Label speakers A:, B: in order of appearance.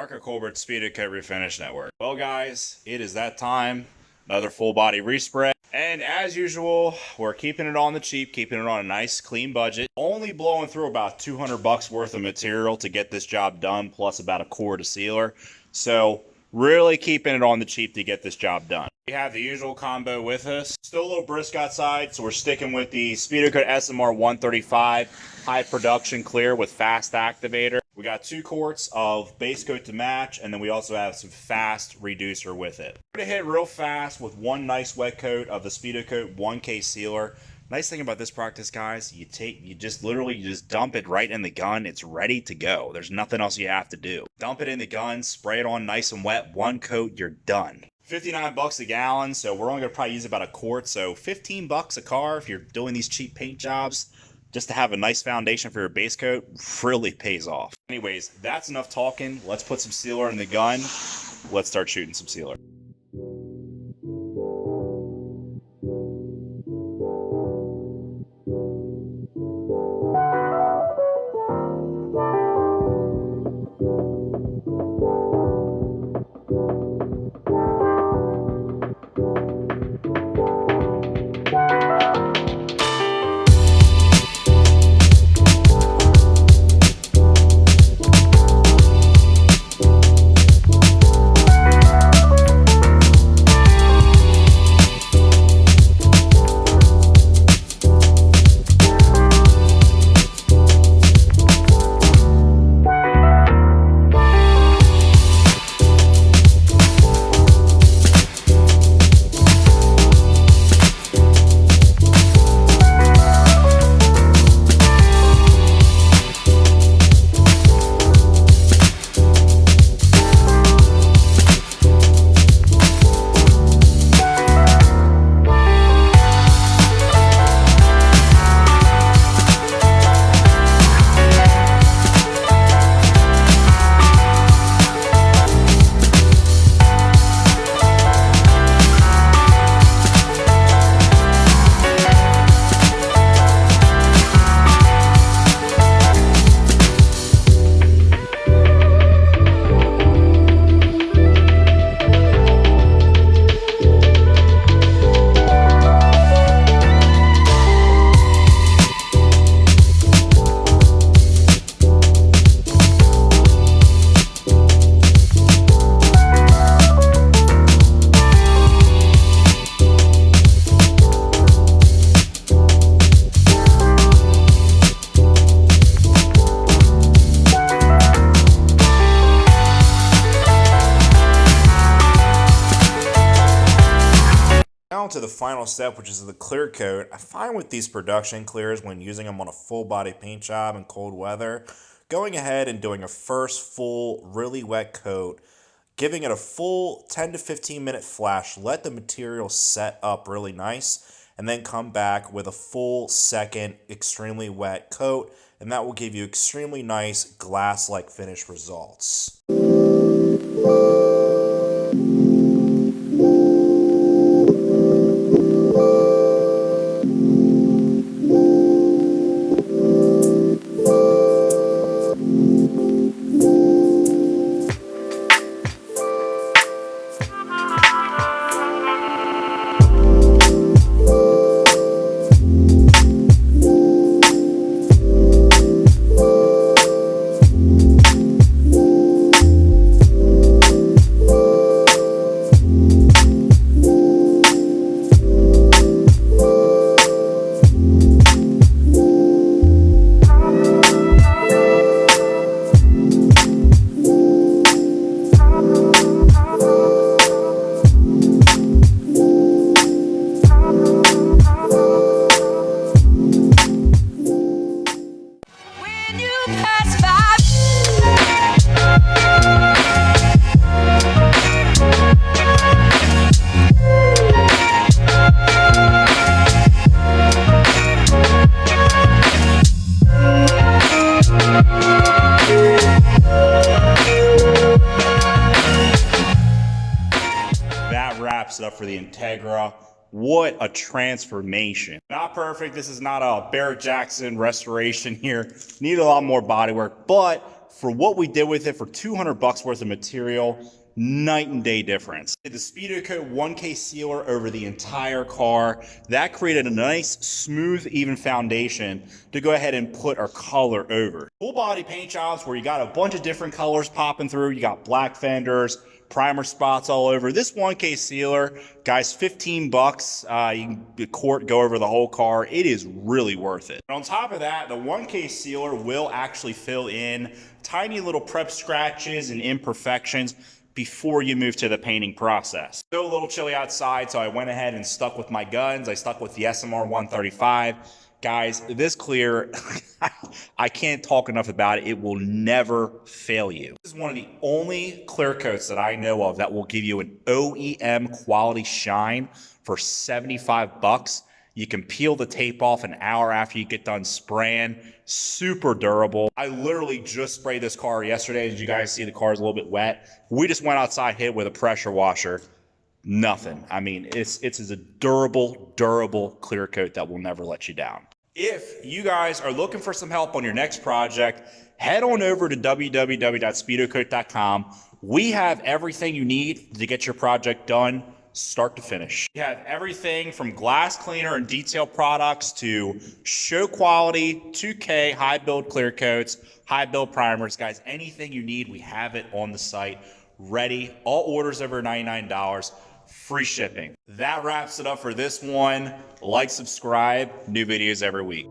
A: Parker Colbert Speedokote Refinish Network. Well, guys, it is that time. Another full body respray. And as usual, we're keeping it on the cheap, keeping it on a nice clean budget. Only blowing through about 200 bucks worth of material to get this job done, plus about a quart of sealer. So really keeping it on the cheap to get this job done. We have the usual combo with us. Still a little brisk outside, so we're sticking with the Speedokote SMR 135 high production clear with fast activator. We got 2 quarts of base coat to match, and then we also have some fast reducer with it. We're gonna hit real fast with one nice wet coat of the Speedokote 1K sealer. Nice thing about this practice, guys, you just dump it right in the gun. It's ready to go. There's nothing else you have to do. Dump it in the gun, spray it on nice and wet, one coat, you're done. 59 bucks a gallon, so we're only gonna probably use about a quart, so 15 bucks a car if you're doing these cheap paint jobs. Just to have a nice foundation for your base coat really pays off. Anyways, that's enough talking. Let's put some sealer in the gun. Let's start shooting some sealer. Now to the final step, which is the clear coat. I find with these production clears, when using them on a full body paint job in cold weather, going ahead and doing a first full, really wet coat, giving it a full 10 to 15 minute flash, let the material set up really nice, and then come back with a full second, extremely wet coat, and that will give you extremely nice glass-like finish results. wraps it up for the Integra. What a transformation. Not perfect. This is not a Barrett Jackson restoration here. Need a lot more bodywork, but for what we did with it for 200 bucks worth of material, night and day difference. The Speedokote 1K sealer over the entire car, that created a nice, smooth, even foundation to go ahead and put our color over. Full body paint jobs where you got a bunch of different colors popping through. You got black fenders, primer spots all over. This 1K sealer, guys, 15 bucks. You can go over the whole car. It is really worth it. And on top of that, the 1K sealer will actually fill in tiny little prep scratches and imperfections before you move to the painting process. Still a little chilly outside, so I went ahead and stuck with my guns. I stuck with the SMR 135. Guys, this clear, I can't talk enough about it. It will never fail you. This is one of the only clear coats that I know of that will give you an OEM quality shine for 75 bucks. You can peel the tape off an hour after you get done spraying. Super durable. I literally just sprayed this car yesterday. As you guys see, the car is a little bit wet. We just went outside, hit it with a pressure washer. Nothing. I mean, it's a durable clear coat that will never let you down. If you guys are looking for some help on your next project, head on over to www.speedokote.com. We have everything you need to get your project done start to finish. We have everything from glass cleaner and detail products to show quality, 2K, high build clear coats, high build primers. Guys, anything you need, we have it on the site, ready. All orders over $99, free shipping. That wraps it up for this one. Like, subscribe, new videos every week.